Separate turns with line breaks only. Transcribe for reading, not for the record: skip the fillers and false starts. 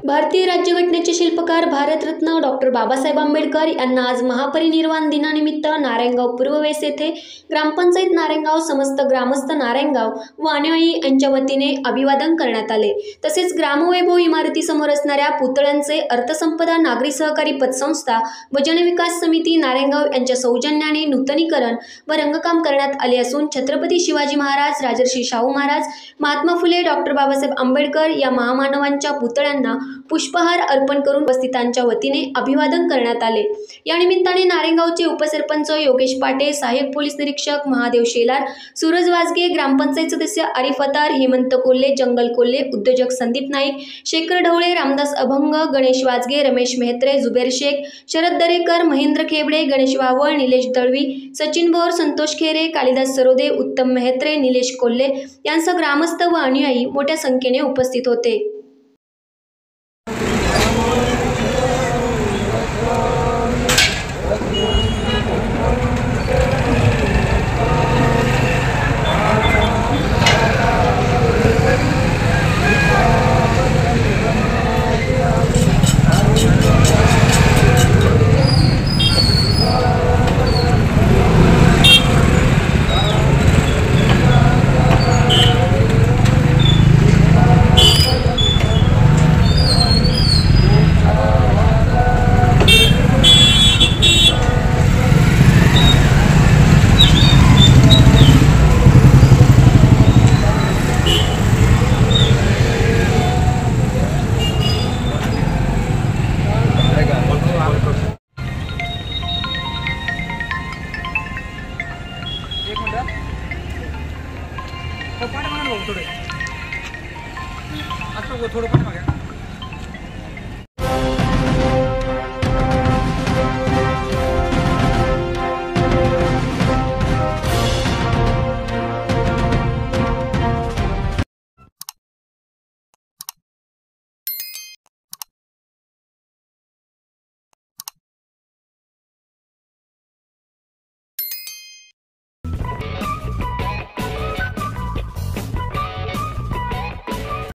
भारतीय राज्यघटनेचे शिल्पकार भारतरत्न डॉक्टर बाबासाहेब आंबेडकर यांना आज महापरिनिर्वाण दिनानिमित्त नारायणगाव पूर्व वेस येथे ग्रामपंचायत नारायणगाव, समस्त ग्रामस्थ नारायणगाव व अनुयायी यांच्या वतीने अभिवादन करण्यात आले। तसेच ग्रामवैभव इमारतीसमोर असणाऱ्या पुतळ्यांचे अर्थसंपदा नागरी सहकारी पतसंस्था व जनविकास समिती नारायणगाव यांच्या सौजन्याने नूतनीकरण व रंगकाम करण्यात आले असून छत्रपती शिवाजी महाराज, राजर्षी शाहू महाराज, महात्मा फुले, डॉक्टर बाबासाहेब आंबेडकर या महामानवांच्या पुतळ्यांना पुष्पहार अर्पण करून उपस्थितांच्या वतीने अभिवादन करण्यात आले। या निमित्ताने नारायणगावचे उपसरपंच योगेश पाटे, सहाय्यक पोलीस निरीक्षक महादेव शेलार, सूरज वाजगे, ग्रामपंचायत सदस्य आरिफ अतार, हेमंत कोल्हे, जंगल कोल्हे, उद्योजक संदीप नाईक, शेखर ढवळे, रामदास अभंग, गणेश वाजगे, रमेश मेहत्रे, जुबेर शेख, शरद दरेकर, महेंद्र खेबडे, गणेश वावळ, निलेश दळवी, सचिन बोर, संतोष खेरे, कालिदास सरोदे, उत्तम मेहत्रे, निलेश कोल्हे यांसह ग्रामस्थ व अनुयायी मोठ्या संख्येने उपस्थित होते।
थोडं पण